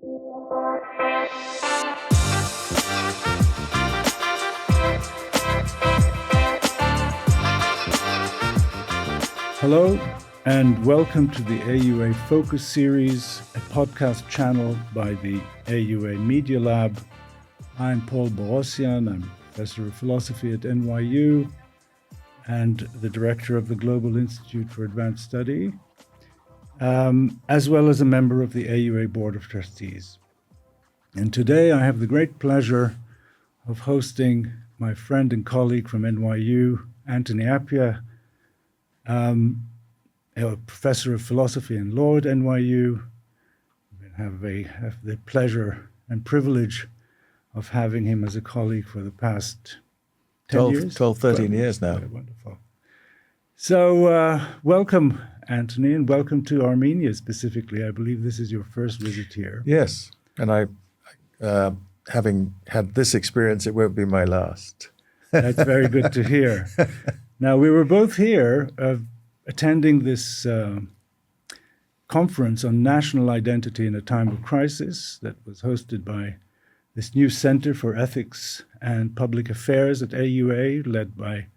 Hello, and welcome to the AUA Focus Series, a podcast channel by the AUA Media Lab. I'm Paul Boghossian. I'm Professor of Philosophy at NYU and the Director of the Global Institute for Advanced Study, as well as a member of the AUA Board of Trustees. And today I have the great pleasure of hosting my friend and colleague from NYU, Anthony Appiah, a professor of philosophy and law at NYU. We have the pleasure and privilege of having him as a colleague for the past 10 years? 13 years now. Very wonderful. So welcome, Anthony, and welcome to Armenia specifically. I believe this is your first visit here. Yes, and I having had this experience, it won't be my last. That's very good to hear. Now, we were both here attending this conference on national identity in a time of crisis that was hosted by this new Center for Ethics and Public Affairs at AUA, led by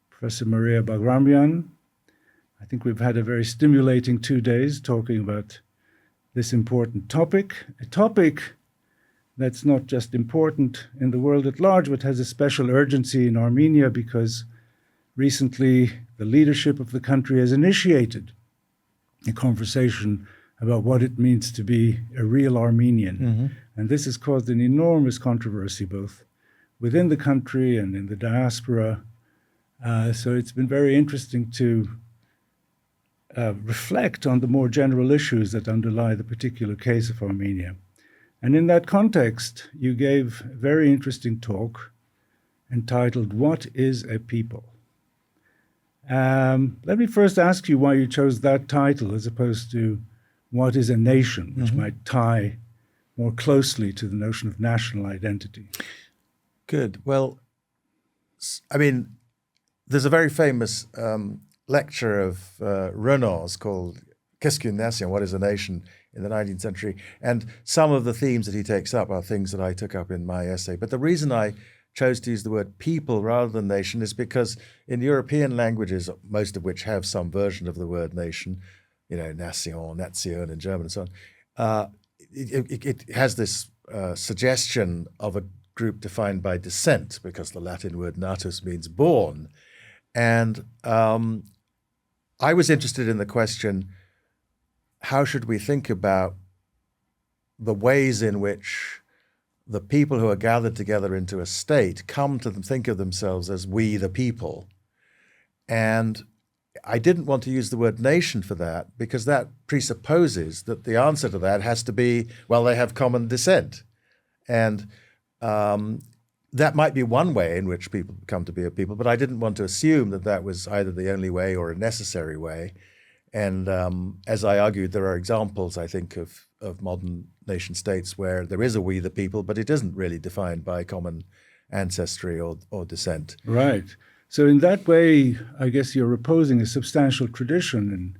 Professor Maria Boghossian. I think we've had a very stimulating 2 days talking about this important topic, a topic that's not just important in the world at large, but has a special urgency in Armenia because recently the leadership of the country has initiated a conversation about what it means to be a real Armenian. Mm-hmm. And this has caused an enormous controversy both within the country and in the diaspora. So it's been very interesting to reflect on the more general issues that underlie the particular case of Armenia. And in that context, you gave a very interesting talk entitled, "What is a People?" Let me first ask you why you chose that title as opposed to "What is a Nation?" which mm-hmm. might tie more closely to the notion of national identity. Good. Well, I mean, there's a very famous lecture of Renan's called "Qu'est-ce qu'une nation?" What is a nation? In the 19th century. And some of the themes that he takes up are things that I took up in my essay. But the reason I chose to use the word people rather than nation is because in European languages, most of which have some version of the word nation, nation, nation in German and so on, it has this suggestion of a group defined by descent, because the Latin word natus means born. And I was interested in the question, how should we think about the ways in which the people who are gathered together into a state come to think of themselves as we the people? And I didn't want to use the word nation for that because that presupposes that the answer to that has to be, well, they have common descent. And that might be one way in which people come to be a people, but I didn't want to assume that that was either the only way or a necessary way. And as I argued, there are examples, I think, of modern nation states where there is a we the people, but it isn't really defined by common ancestry or descent. Right. So in that way, I guess you're opposing a substantial tradition in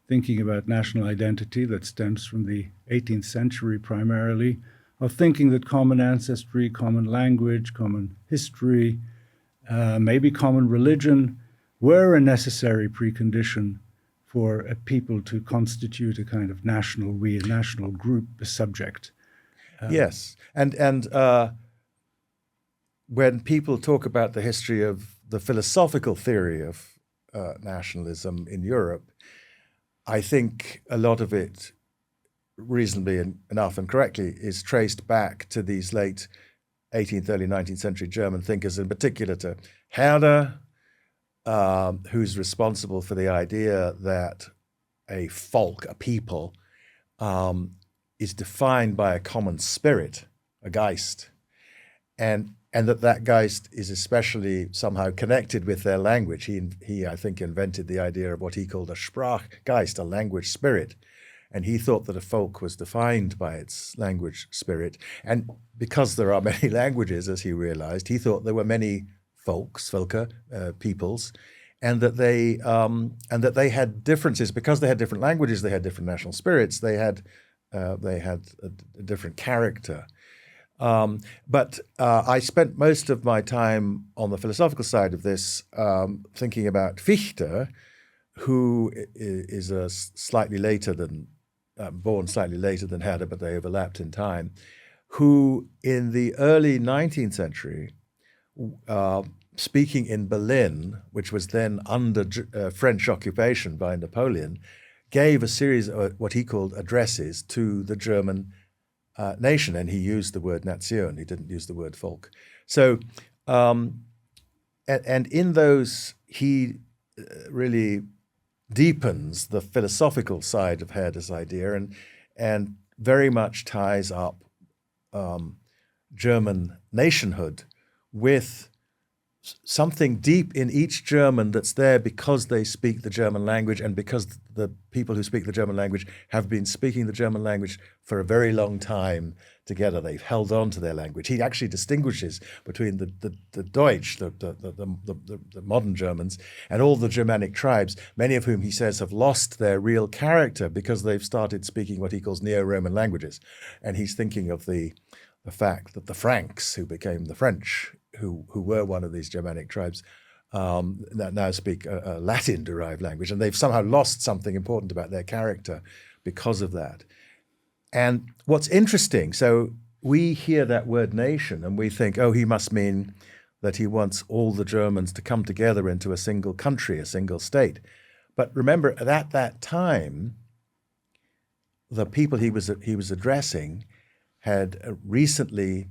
thinking about national identity that stems from the 18th century primarily, of thinking that common ancestry, common language, common history, maybe common religion were a necessary precondition for a people to constitute a kind of national we, a national group, a subject. Yes. And when people talk about the history of the philosophical theory of nationalism in Europe, I think a lot of it, reasonably enough and correctly, is traced back to these late 18th, early 19th century German thinkers, in particular to Herder, who's responsible for the idea that a folk, a people, is defined by a common spirit, a Geist, and that Geist is especially somehow connected with their language. He, I think, invented the idea of what he called a Sprachgeist, a language spirit, and he thought that a folk was defined by its language spirit. And because there are many languages, as he realized, he thought there were many Völker, peoples, and that they had differences because they had different languages, they had different national spirits, they had They had a different character. But I spent most of my time on the philosophical side of this thinking about Fichte, who is a slightly later than, born slightly later than Herder, but they overlapped in time, who in the early 19th century, speaking in Berlin, which was then under French occupation by Napoleon, gave a series of what he called addresses to the German nation, and he used the word Nation. He didn't use the word Volk. So, and in those, he really deepens the philosophical side of Herder's idea, and very much ties up German nationhood with something deep in each German that's there because they speak the German language, and because the people who speak the German language have been speaking the German language for a very long time together. They've held on to their language. He actually distinguishes between the Deutsch, the modern Germans, and all the Germanic tribes, many of whom he says have lost their real character because they've started speaking what he calls Neo-Roman languages. And he's thinking of the fact that the Franks, who became the French, who were one of these Germanic tribes, now speak a Latin-derived language, and they've somehow lost something important about their character because of that. And what's interesting, so we hear that word nation and we think, oh, he must mean that he wants all the Germans to come together into a single country, a single state. But remember, at that time, the people he was addressing had recently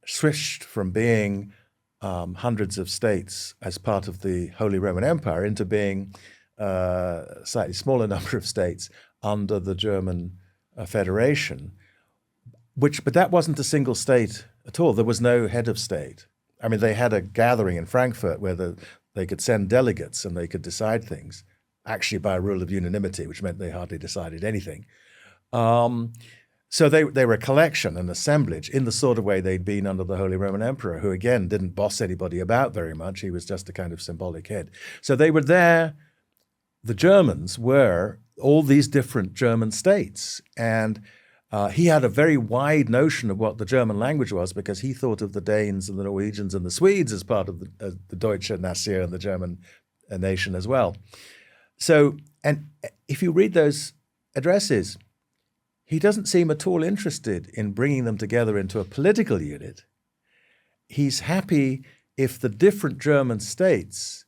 switched from being hundreds of states as part of the Holy Roman Empire into being a slightly smaller number of states under the German Federation, but that wasn't a single state at all. There was no head of state. I mean, they had a gathering in Frankfurt where they could send delegates and they could decide things, actually by a rule of unanimity, which meant they hardly decided anything. So they were a collection, an assemblage, in the sort of way they'd been under the Holy Roman Emperor, who again didn't boss anybody about very much. He was just a kind of symbolic head. So they were there. The Germans were all these different German states. And he had a very wide notion of what the German language was, because he thought of the Danes and the Norwegians and the Swedes as part of the Deutsche Nation and the German nation as well. So, and if you read those addresses, he doesn't seem at all interested in bringing them together into a political unit. He's happy if the different German states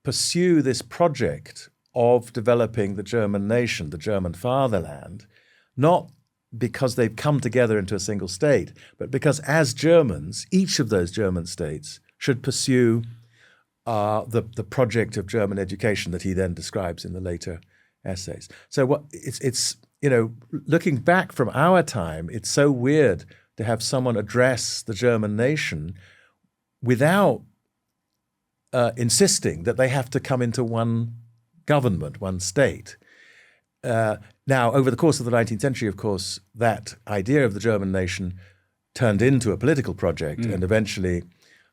pursue this project of developing the German nation, the German fatherland, not because they've come together into a single state, but because as Germans, each of those German states should pursue the project of German education that he then describes in the later essays. So it's you know, looking back from our time, it's so weird to have someone address the German nation without insisting that they have to come into one government, one state. Now, over the course of the 19th century, of course, that idea of the German nation turned into a political project, and eventually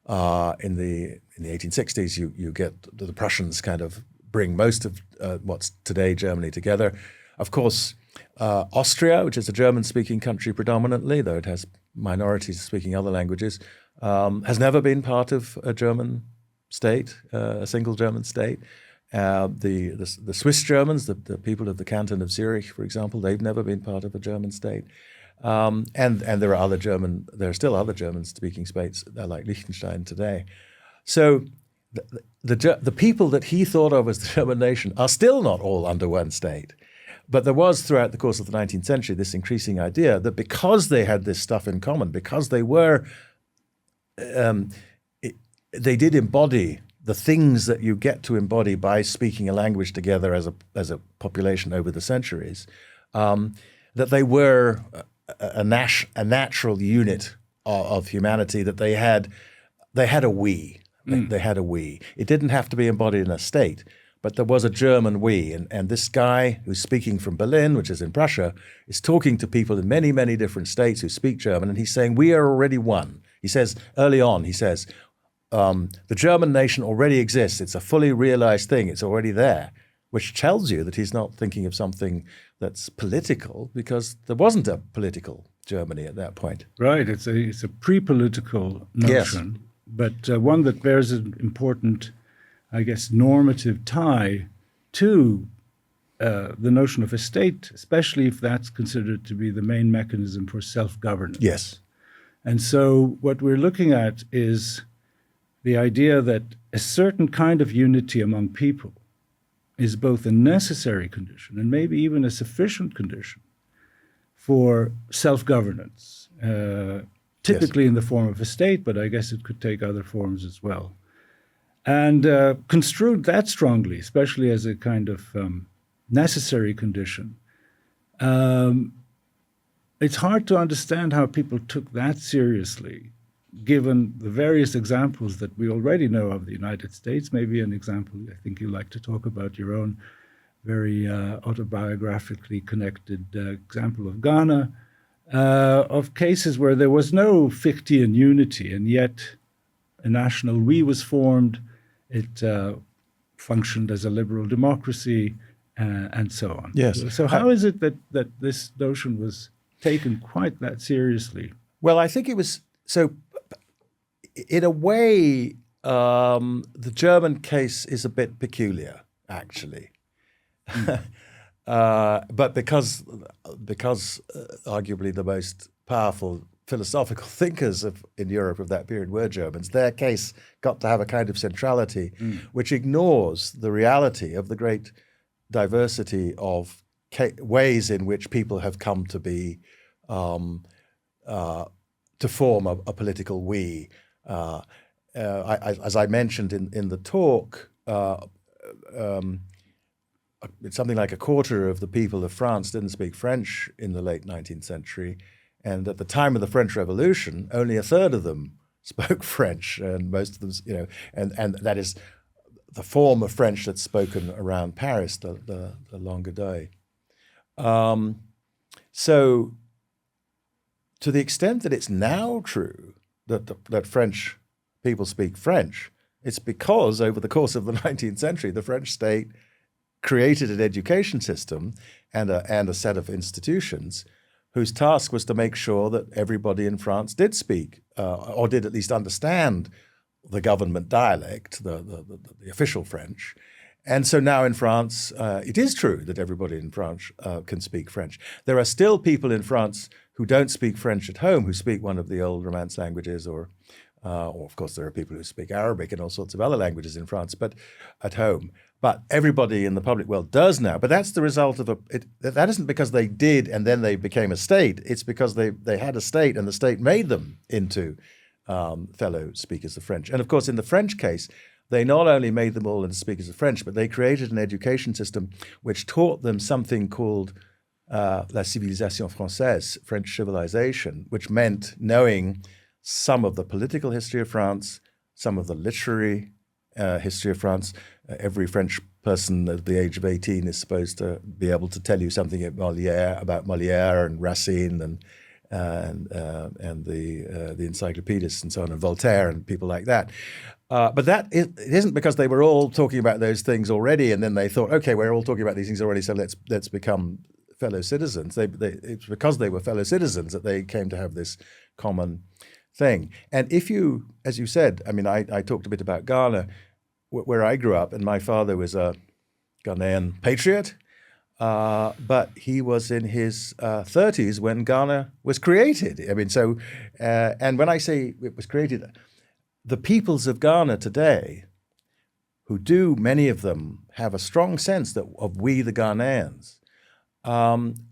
in the 1860s, you get the Prussians kind of bring most of what's today Germany together. Of course, Austria, which is a German-speaking country predominantly, though it has minorities speaking other languages, has never been part of a German state, a single German state. The Swiss Germans, the people of the canton of Zurich, for example, they've never been part of a German state. And there are still other German-speaking states like Liechtenstein today. So the people that he thought of as the German nation are still not all under one state. But there was, throughout the course of the 19th century, this increasing idea that because they had this stuff in common, because they were, they did embody the things that you get to embody by speaking a language together as a population over the centuries, that they were a natural unit of humanity, that they had a we. They had a we. It didn't have to be embodied in a state, but there was a German we. And this guy who's speaking from Berlin, which is in Prussia, is talking to people in many, many different states who speak German, and he's saying, we are already one. He says, early on, the German nation already exists. It's a fully realized thing. It's already there. which tells you that he's not thinking of something that's political, because there wasn't a political Germany at that point. Right. It's a pre-political notion, but one that bears an important, I guess, normative tie to the notion of a state, especially if that's considered to be the main mechanism for self-governance. Yes. And so what we're looking at is the idea that a certain kind of unity among people is both a necessary condition and maybe even a sufficient condition for self-governance, typically in the form of a state, but I guess it could take other forms as well. And construed that strongly, especially as a kind of necessary condition, it's hard to understand how people took that seriously, given the various examples that we already know of the United States. Maybe an example, I think you like to talk about your own very autobiographically connected example of Ghana, of cases where there was no Fichtean unity, and yet a national we was formed. It functioned as a liberal democracy, and so on. Yes. So how is it that this notion was taken quite that seriously? Well, I think it was so. In a way, the German case is a bit peculiar, actually. But because arguably the most powerful philosophical thinkers in Europe of that period were Germans, their case got to have a kind of centrality which ignores the reality of the great diversity of ways in which people have come to be to form a political we. As I mentioned in the talk, it's something like a quarter of the people of France didn't speak French in the late 19th century. And at the time of the French Revolution, only a third of them spoke French, and most of them, and that is the form of French that's spoken around Paris, the langue day. So to the extent that it's now true that French people speak French, it's because over the course of the 19th century, the French state created an education system and a set of institutions whose task was to make sure that everybody in France did speak or did at least understand the government dialect, the official French. And so now in France, it is true that everybody in France can speak French. There are still people in France who don't speak French at home, who speak one of the old Romance languages, or of course there are people who speak Arabic and all sorts of other languages in France, but at home. But everybody in the public world does now. But that's the result of that isn't because they did and then they became a state. It's because they had a state and the state made them into fellow speakers of French. And of course, in the French case, they not only made them all into speakers of French, but they created an education system which taught them something called la civilisation française, French civilization, which meant knowing some of the political history of France, some of the literary history of France. Every French person at the age of 18 is supposed to be able to tell you something about Molière and Racine and the encyclopedists and so on, and Voltaire and people like that. But it isn't because they were all talking about those things already, and then they thought, okay, we're all talking about these things already, so let's become fellow citizens. It's because they were fellow citizens that they came to have this common thing. And if you, as you said, I mean, I talked a bit about Ghana, where I grew up, and my father was a Ghanaian patriot, but he was in his 30s when Ghana was created. I mean, so, and when I say it was created, the peoples of Ghana today, who do, many of them, have a strong sense of we the Ghanaians,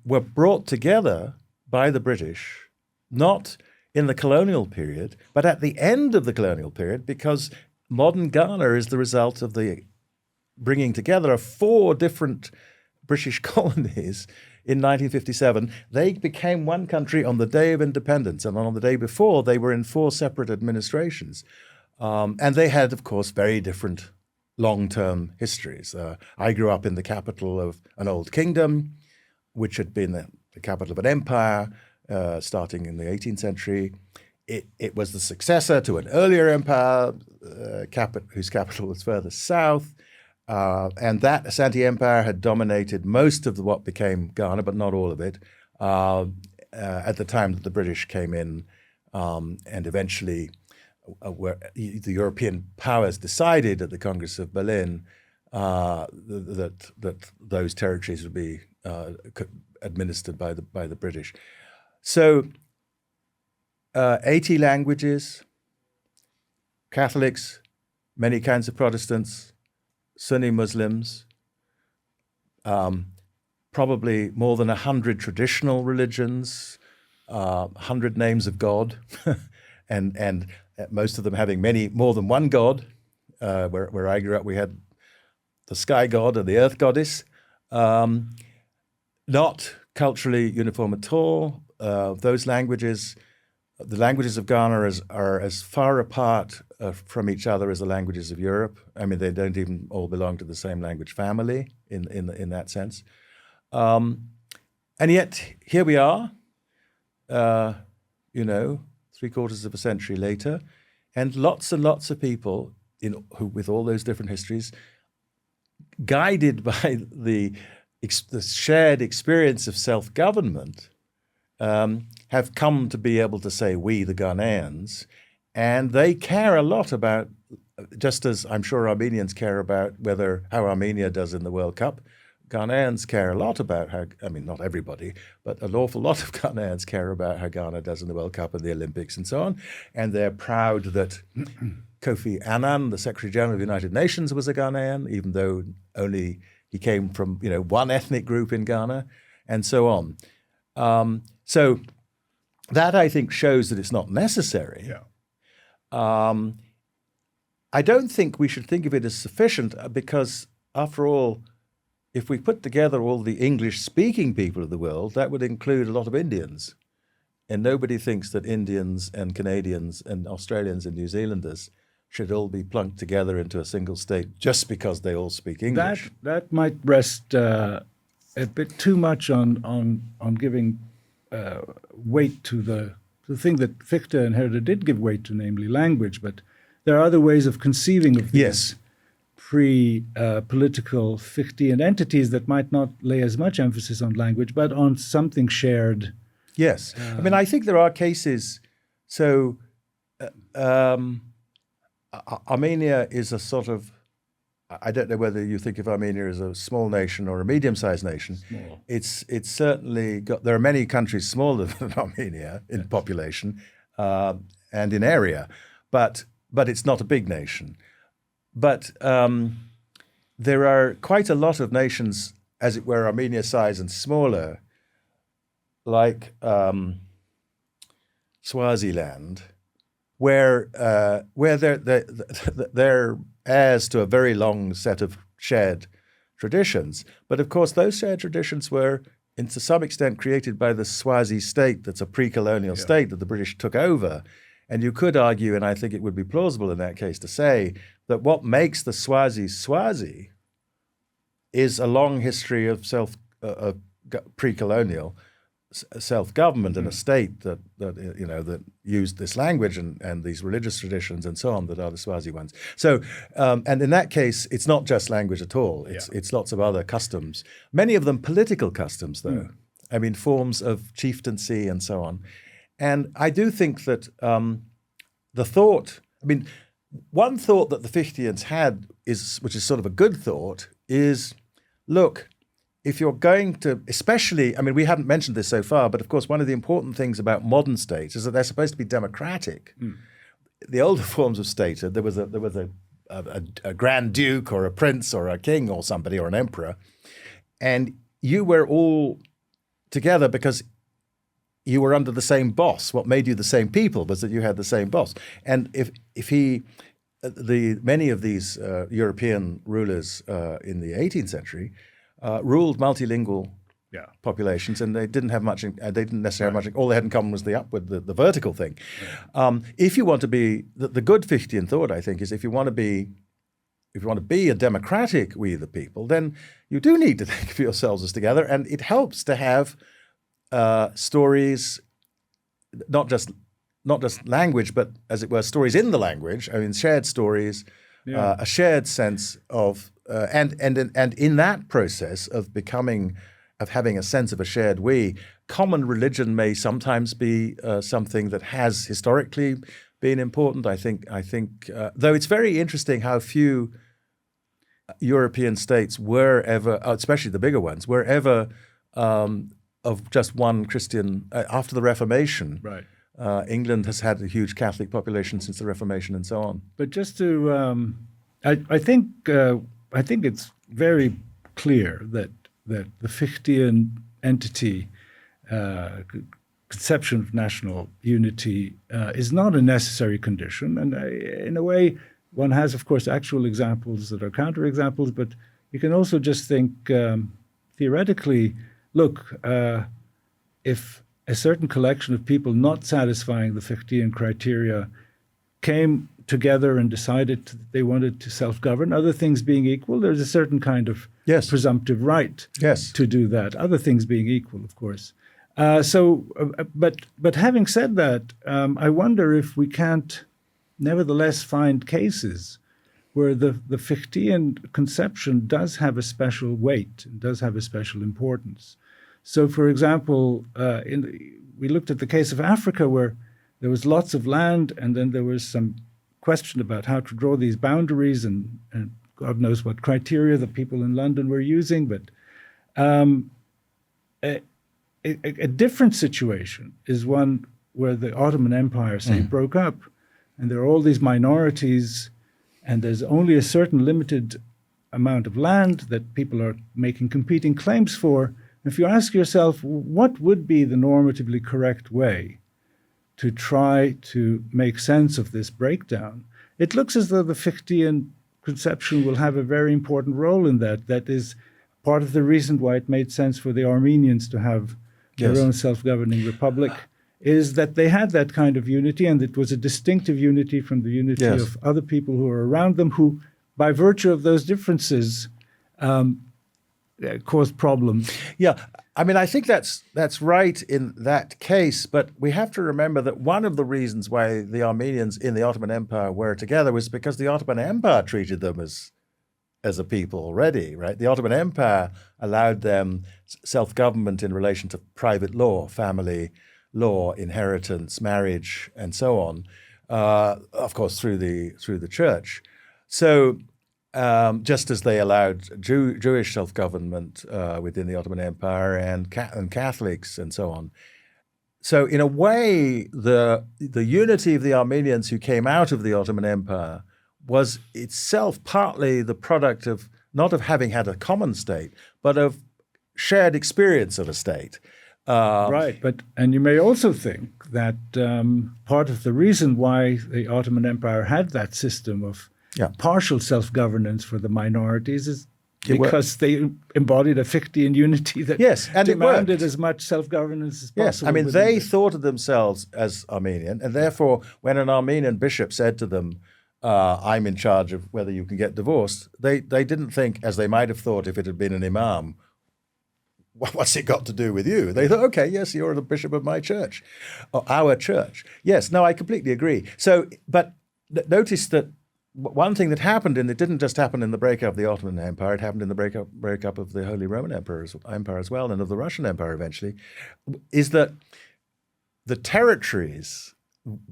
were brought together by the British, not in the colonial period, but at the end of the colonial period, because modern Ghana is the result of the bringing together of 4 different British colonies in 1957. They became one country on the day of independence, and on the day before, they were in 4 separate administrations. And they had, of course, very different long-term histories. I grew up in the capital of an old kingdom, which had been the capital of an empire, starting in the 18th century. It was the successor to an earlier empire, whose capital was further south. And that Asante Empire had dominated most of what became Ghana, but not all of it, at the time that the British came in, and eventually where the European powers decided at the Congress of Berlin that those territories would be administered by the British. So 80 languages, Catholics, many kinds of Protestants, Sunni Muslims, probably more than 100 traditional religions, 100 names of God, and most of them having more than one God. Where I grew up, we had the sky god and the earth goddess. Not culturally uniform at all. Those languages, the languages of Ghana are as far apart from each other as the languages of Europe. I mean, they don't even all belong to the same language family in that sense. And yet here we are, 3/4 of a century later, and lots of people with all those different histories, guided by the shared experience of self-government, have come to be able to say we, the Ghanaians, and they care a lot about, just as I'm sure Armenians care about how Armenia does in the World Cup, Ghanaians care a lot about not everybody, but an awful lot of Ghanaians care about how Ghana does in the World Cup and the Olympics and so on, and they're proud that Kofi Annan, the Secretary General of the United Nations, was a Ghanaian, even though only he came from one ethnic group in Ghana, and so on. So that, I think, shows that it's not necessary. Yeah. I don't think we should think of it as sufficient because, after all, if we put together all the English-speaking people of the world, that would include a lot of Indians. And nobody thinks that Indians and Canadians and Australians and New Zealanders should all be plunked together into a single state just because they all speak English. That might rest a bit too much on giving weight to the thing that Fichte and Herder did give weight to, namely language. But there are other ways of conceiving of these pre-political Fichtean entities that might not lay as much emphasis on language, but on something shared. Yes. I think there are cases. So Armenia is a sort of, I don't know whether you think of Armenia as a small nation or a medium-sized nation. Small. It's certainly got, there are many countries smaller than Armenia in population and in area, but it's not a big nation. But there are quite a lot of nations, as it were, Armenia size and smaller, like Swaziland, where they're heirs to a very long set of shared traditions. But of course, those shared traditions were, to some extent, created by the Swazi state that's a pre-colonial state that the British took over. And you could argue, and I think it would be plausible in that case to say, that what makes the Swazi is a long history of pre-colonial self-government and a state that used this language and these religious traditions and so on that are the Swazi ones. So, and in that case, it's not just language at all. It's lots of other customs. Many of them political customs, though. I mean, forms of chieftaincy and so on. And I do think that one thought that the Fichteans had which is sort of a good thought, is, look, if you're going to, especially, we haven't mentioned this so far, but of course, one of the important things about modern states is that they're supposed to be democratic. The older forms of statehood, there was a grand duke or a prince or a king or somebody or an emperor, and you were all together because you were under the same boss. What made you the same people was that you had the same boss. And many of these European rulers in the 18th century ruled multilingual populations, and they didn't have much. They didn't necessarily have much. All they had in common was the upward, the vertical thing. If you want to be the good Fichtean thought, I think, is if you want to be a democratic we the people, then you do need to think of yourselves as together, and it helps to have stories, not just language, but as it were, stories in the language. Shared stories Yeah. a shared sense of, and in that process of having a sense of a shared we, common religion may sometimes be something that has historically been important. I think, though it's very interesting how few European states were ever, especially the bigger ones, were ever of just one Christian. After the Reformation, Right. England has had a huge Catholic population since the Reformation and so on. But just to, I think it's very clear that the Fichtean entity, conception of national unity, is not a necessary condition. And in a way, one has, of course, actual examples that are counterexamples, but you can also just think theoretically, look, if a certain collection of people not satisfying the Fichtean criteria came together and decided that they wanted to self-govern, other things being equal, there's a certain kind of presumptive right to do that, other things being equal, of course. But having said that, I wonder if we can't nevertheless find cases where the Fichtean conception does have a special weight, does have a special importance. So, for example, we looked at the case of Africa, where there was lots of land, and then there was some question about how to draw these boundaries, and God knows what criteria the people in London were using. But a different situation is one where the Ottoman Empire, say, broke up, and there are all these minorities, and there's only a certain limited amount of land that people are making competing claims for. If you ask yourself, what would be the normatively correct way to try to make sense of this breakdown, it looks as though the Fichtean conception will have a very important role in that. That is part of the reason why it made sense for the Armenians to have their own self-governing republic, is that they had that kind of unity, and it was a distinctive unity from the unity of other people who were around them, who, by virtue of those differences, caused problems. Yeah, I mean, I think that's right in that case, but we have to remember that one of the reasons why the Armenians in the Ottoman Empire were together was because the Ottoman Empire treated them as a people already, right? The Ottoman Empire allowed them self-government in relation to private law, family law, inheritance, marriage, and so on, of course, through the church. So just as they allowed Jewish self-government within the Ottoman Empire and Catholics and so on. So in a way, the unity of the Armenians who came out of the Ottoman Empire was itself partly the product of not of having had a common state, but of shared experience of a state. Right, and you may also think that part of the reason why the Ottoman Empire had that system of partial self-governance for the minorities is because they embodied a Fichtean unity that demanded as much self-governance as possible. Yes, I mean, they thought of themselves as Armenian, and therefore when an Armenian bishop said to them, I'm in charge of whether you can get divorced, they didn't think, as they might have thought if it had been an imam, what's it got to do with you? They thought, okay, yes, you're the bishop of my church, or our church. Yes, no, I completely agree. So, but notice that one thing that happened, and it didn't just happen in the breakup of the Ottoman Empire, it happened in the breakup of the Holy Roman Empire as well, and of the Russian Empire eventually, is that the territories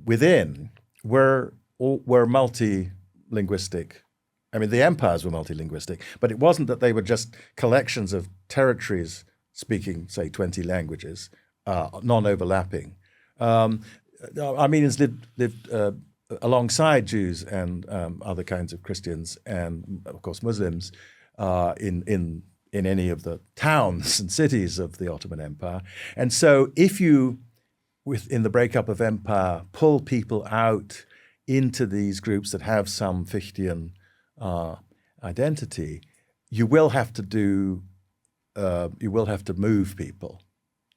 within were multi-linguistic. I mean, the empires were multilinguistic, but it wasn't that they were just collections of territories speaking, say, 20 languages, non-overlapping. Armenians lived alongside Jews and other kinds of Christians and, of course, Muslims in any of the towns and cities of the Ottoman Empire. And so if you, in the breakup of empire, pull people out into these groups that have some Fichtean identity, you will have to move people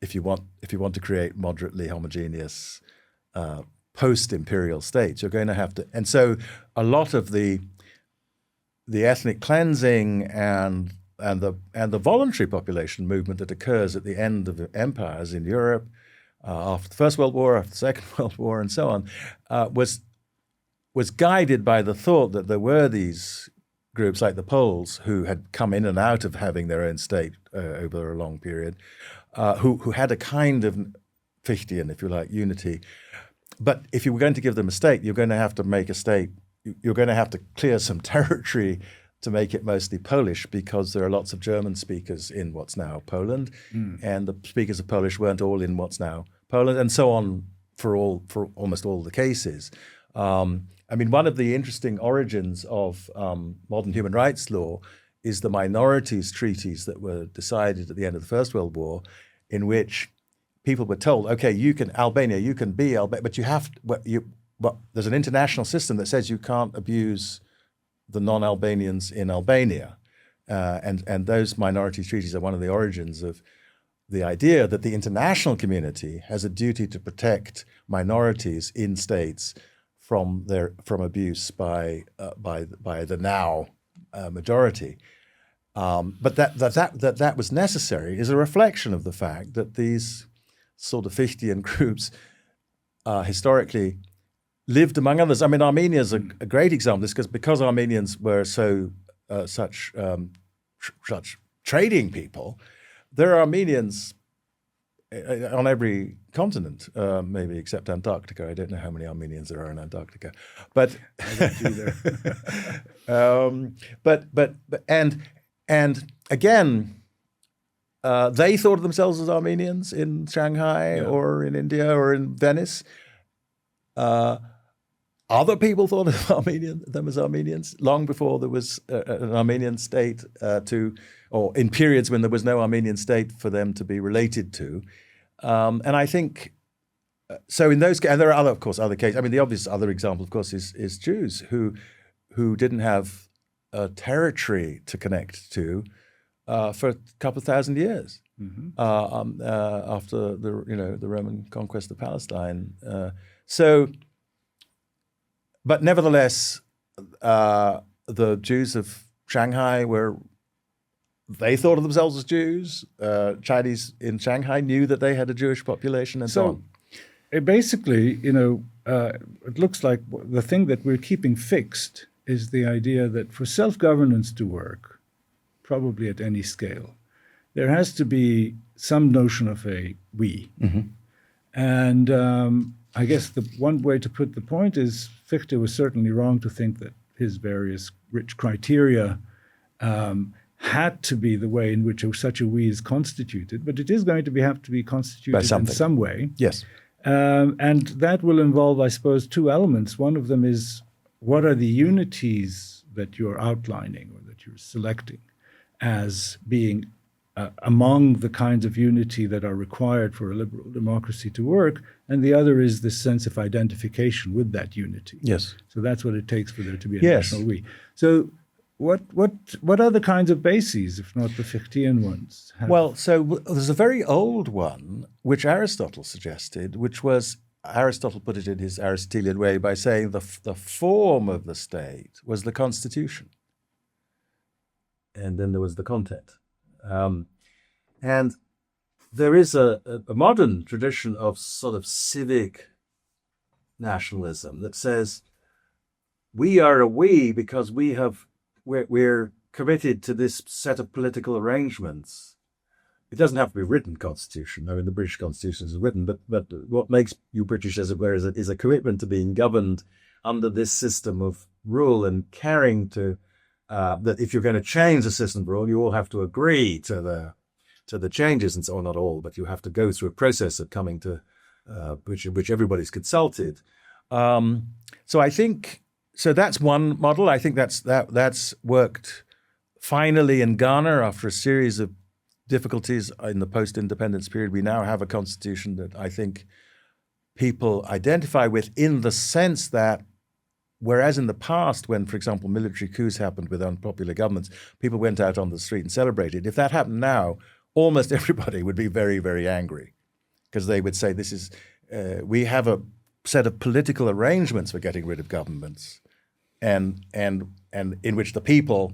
if you want to create moderately homogeneous post-imperial states. You're going to have to, and so a lot of the ethnic cleansing and the voluntary population movement that occurs at the end of the empires in Europe after the First World War, after the Second World War, and so on, was was guided by the thought that there were these groups like the Poles who had come in and out of having their own state over a long period, who had a kind of Fichtean, if you like, unity. But if you were going to give them a state, you're going to have to make a state, you're going to have to clear some territory to make it mostly Polish, because there are lots of German speakers in what's now Poland, and the speakers of Polish weren't all in what's now Poland, and so on for almost all the cases. I mean, one of the interesting origins of modern human rights law is the minorities treaties that were decided at the end of the First World War, in which people were told, okay, you can be Albania, but you have there's an international system that says you can't abuse the non-Albanians in Albania, and those minority treaties are one of the origins of the idea that the international community has a duty to protect minorities in states from abuse by the now majority. But that was necessary is a reflection of the fact that these sort of Fichtean groups historically lived among others. I mean, Armenia is a great example of this, because Armenians were such trading people. There are Armenians on every continent, maybe except Antarctica. I don't know how many Armenians there are in Antarctica, but I don't either. And again, they thought of themselves as Armenians in Shanghai or in India or in Venice. Other people thought of them as Armenians long before there was an Armenian state or in periods when there was no Armenian state for them to be related to. And I think, so in those, and there are other cases. I mean, the obvious other example, of course, is Jews who didn't have a territory to connect to for a couple of thousand years after the Roman conquest of Palestine. But nevertheless, the Jews of Shanghai they thought of themselves as Jews. Chinese in Shanghai knew that they had a Jewish population, and so on. Basically, it looks like the thing that we're keeping fixed is the idea that for self-governance to work, probably at any scale, there has to be some notion of a we. And I guess the one way to put the point is Fichte was certainly wrong to think that his various rich criteria had to be the way in which such a we is constituted, but it is going to have to be constituted in some way. Yes. And that will involve, I suppose, two elements. One of them is, what are the unities that you're outlining or that you're selecting as being among the kinds of unity that are required for a liberal democracy to work, and the other is this sense of identification with that unity. Yes. So that's what it takes for there to be a national we. So what other kinds of bases, if not the Fichtean ones? Well, so there's a very old one which Aristotle suggested, which was, Aristotle put it in his Aristotelian way by saying the form of the state was the constitution. And then there was the content. And there is a modern tradition of sort of civic nationalism that says we are a we because we're committed to this set of political arrangements. It doesn't have to be a written constitution. I mean, the British Constitution is written, but what makes you British, as it were, is a commitment to being governed under this system of rule and carrying to that if you're going to change the system of rule, you all have to agree to the changes, and so on. Not all, but you have to go through a process of coming to which everybody's consulted. So I think that's one model. I think that's worked finally in Ghana after a series of difficulties in the post-independence period. We now have a constitution that I think people identify with, in the sense that whereas in the past, when, for example, military coups happened with unpopular governments, people went out on the street and celebrated. If that happened now, almost everybody would be very, very angry, because they would say, "This is we have a set of political arrangements for getting rid of governments, and in which the people,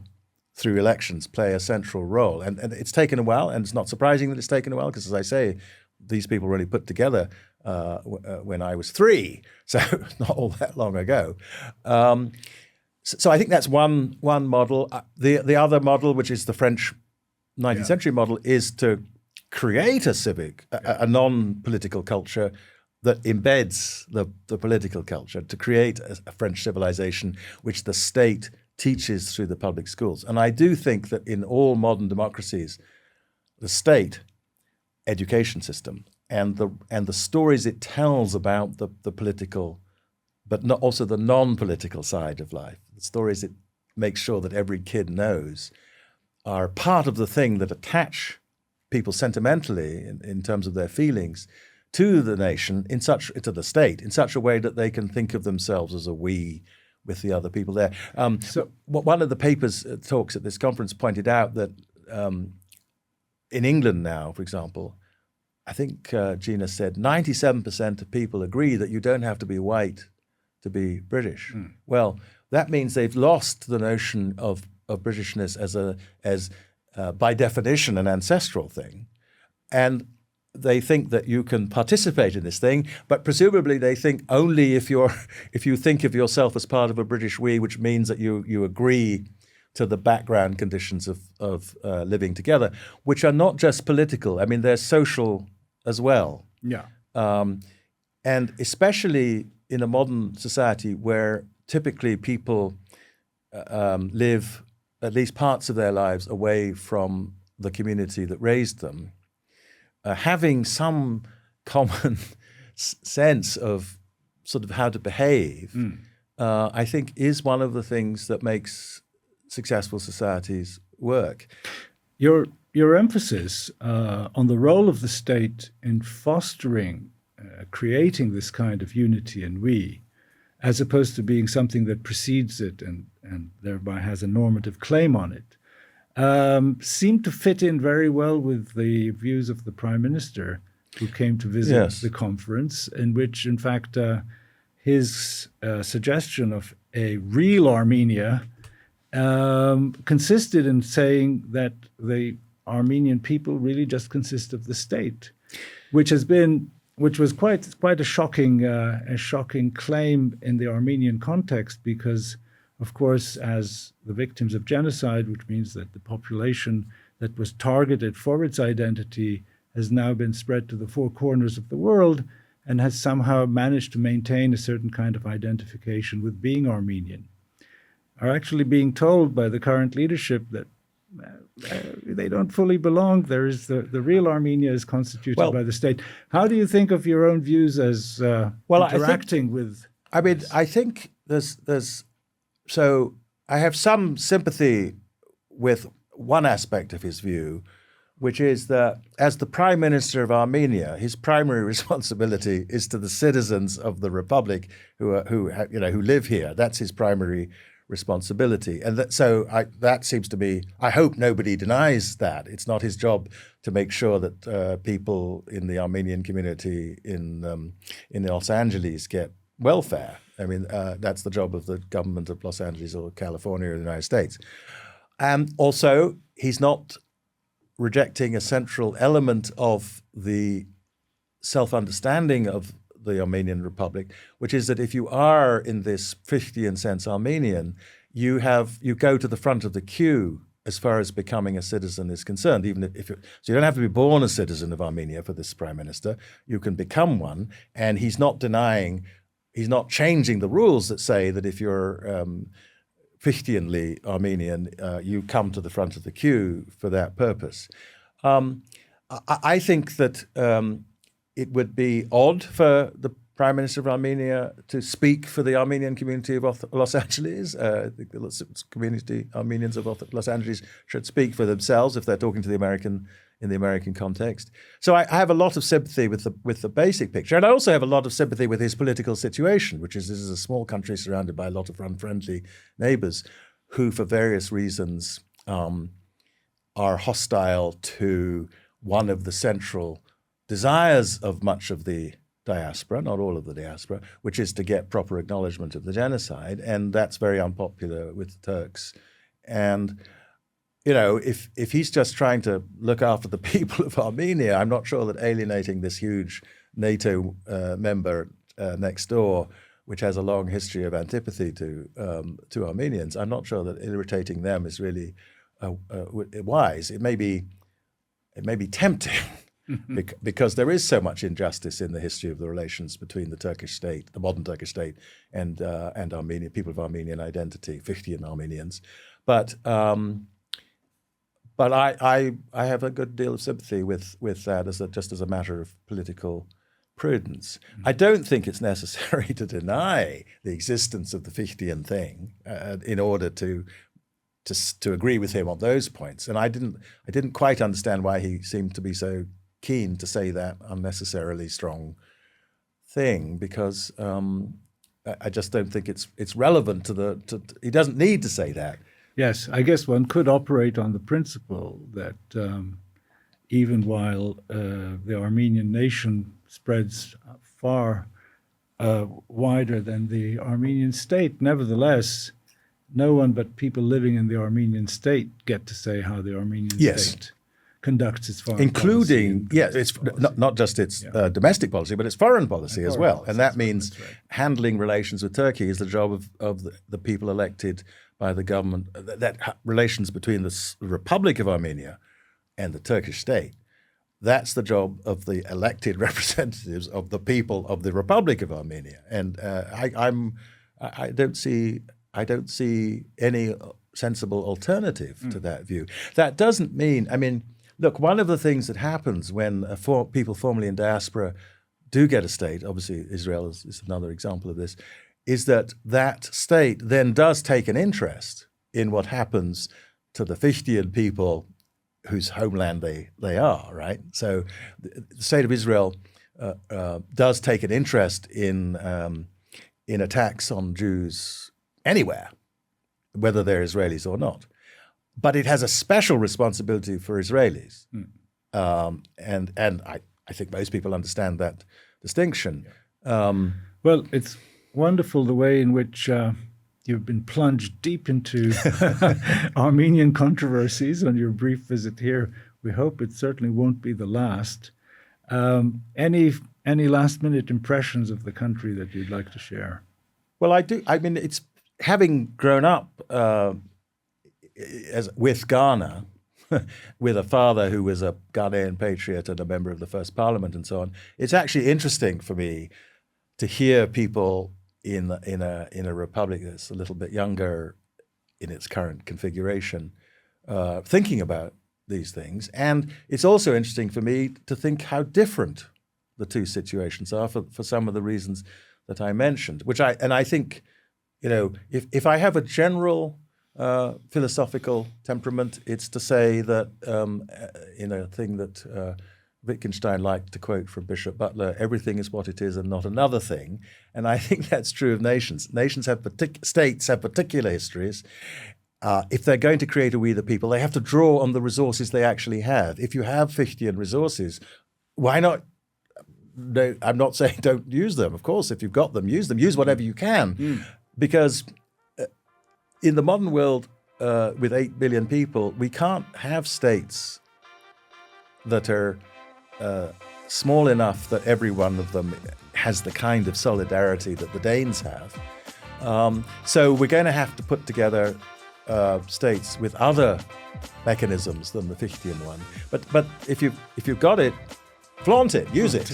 through elections, play a central role." And it's taken a while, and it's not surprising that it's taken a while, because, as I say, these people really put together when I was 3, so not all that long ago. So I think that's one model. The other model, which is the French 19th century model, is to create a civic, a non-political culture that embeds the political culture, to create a French civilization which the state teaches through the public schools. And I do think that in all modern democracies, the state education system and the stories it tells about the political, but not also the non-political side of life, the stories it makes sure that every kid knows, are part of the thing that attach people sentimentally in terms of their feelings to the nation, to the state, in such a way that they can think of themselves as a we with the other people there. So one of the papers talks at this conference pointed out that in England now, for example, I think Gina said 97% of people agree that you don't have to be white to be British. Well, that means they've lost the notion of Britishness as by definition an ancestral thing, and they think that you can participate in this thing, but presumably they think only if you think of yourself as part of a British we, which means that you agree to the background conditions of living together, which are not just political. I mean, they're social as well. Yeah. And especially in a modern society where typically people live at least parts of their lives away from the community that raised them, having some common sense of sort of how to behave, I think is one of the things that makes successful societies work. Your emphasis on the role of the state in fostering, creating this kind of unity and we, as opposed to being something that precedes it and thereby has a normative claim on it, seemed to fit in very well with the views of the Prime Minister who came to visit the conference, in which, in fact, his suggestion of a real Armenia consisted in saying that the Armenian people really just consist of the state, which was quite a shocking claim in the Armenian context, because, of course, as the victims of genocide, which means that the population that was targeted for its identity has now been spread to the four corners of the world and has somehow managed to maintain a certain kind of identification with being Armenian, are actually being told by the current leadership that they don't fully belong. There is the real Armenia is constituted by the state. How do you think of your own views as interacting with? I mean, I think there's so I have some sympathy with one aspect of his view, which is that as the Prime Minister of Armenia, his primary responsibility is to the citizens of the republic who live here. That's his primary responsibility, and that seems to be. I hope nobody denies that. It's not his job to make sure that people in the Armenian community in Los Angeles get welfare. I mean, that's the job of the government of Los Angeles or California or the United States. And also, he's not rejecting a central element of the self-understanding of the Armenian Republic, which is that if you are in this Fichtian sense Armenian, you go to the front of the queue as far as becoming a citizen is concerned. Even so, you don't have to be born a citizen of Armenia for this Prime Minister. You can become one, and he's not changing the rules that say that if you're Fichtianly Armenian, you come to the front of the queue for that purpose. I think that it would be odd for the Prime Minister of Armenia to speak for the Armenian community of Los Angeles. I think the Armenians of Los Angeles should speak for themselves if they're talking to in the American context. So I have a lot of sympathy with the basic picture, and I also have a lot of sympathy with his political situation, which is this is a small country surrounded by a lot of unfriendly neighbors who, for various reasons, are hostile to one of the central desires of much of the diaspora, not all of the diaspora, which is to get proper acknowledgement of the genocide, and that's very unpopular with the Turks. And if he's just trying to look after the people of Armenia, I'm not sure that alienating this huge NATO member next door, which has a long history of antipathy to Armenians, I'm not sure that irritating them is really wise. It may be tempting because there is so much injustice in the history of the relations between the Turkish state, the modern Turkish state, and Armenia, people of Armenian identity, Fichtian Armenians. But I have a good deal of sympathy with that just as a matter of political prudence. I don't think it's necessary to deny the existence of the Fichtian thing in order to agree with him on those points. And I didn't quite understand why he seemed to be so keen to say that unnecessarily strong thing, because I just don't think it's relevant to he doesn't need to say that. Yes, I guess one could operate on the principle that even while the Armenian nation spreads far wider than the Armenian state, nevertheless, no one but people living in the Armenian state get to say how the Armenian state conducts its foreign including, policy. it's not just its domestic policy, but its foreign policy as well. Policy, and that means handling relations with Turkey is the job of the people elected by the government. That relations between the Republic of Armenia and the Turkish state, that's the job of the elected representatives of the people of the Republic of Armenia. And I don't see any sensible alternative to that view. That doesn't mean, look, one of the things that happens when people formerly in diaspora do get a state, obviously Israel is another example of this, is that state then does take an interest in what happens to the Fichtian people whose homeland they are, right? So the state of Israel does take an interest in attacks on Jews anywhere, whether they're Israelis or not. But it has a special responsibility for Israelis. And I think most people understand that distinction. Well, it's wonderful the way in which you've been plunged deep into Armenian controversies on your brief visit here. We hope it certainly won't be the last. Any last-minute impressions of the country that you'd like to share? Well, I do. It's having grown up with Ghana, with a father who was a Ghanaian patriot and a member of the first parliament and so on. It's actually interesting for me to hear people in a republic that's a little bit younger in its current configuration thinking about these things. And it's also interesting for me to think how different the two situations are for some of the reasons that I mentioned, I think, if I have a general philosophical temperament, it's to say that in a thing that Wittgenstein liked to quote from Bishop Butler, everything is what it is and not another thing. And I think that's true of nations. States have particular histories. If they're going to create a we the people, they have to draw on the resources they actually have. If you have Fichtian resources, why not? No, I'm not saying don't use them. Of course, if you've got them, use them. Use whatever you can. Because in the modern world, with 8 billion people, we can't have states that are small enough that every one of them has the kind of solidarity that the Danes have. So we're going to have to put together states with other mechanisms than the Fichtian one. But if you've got it, flaunt it, use it.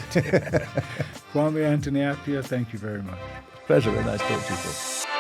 Kwame Anthony Appiah, thank you very much. Pleasure, very nice talking to you.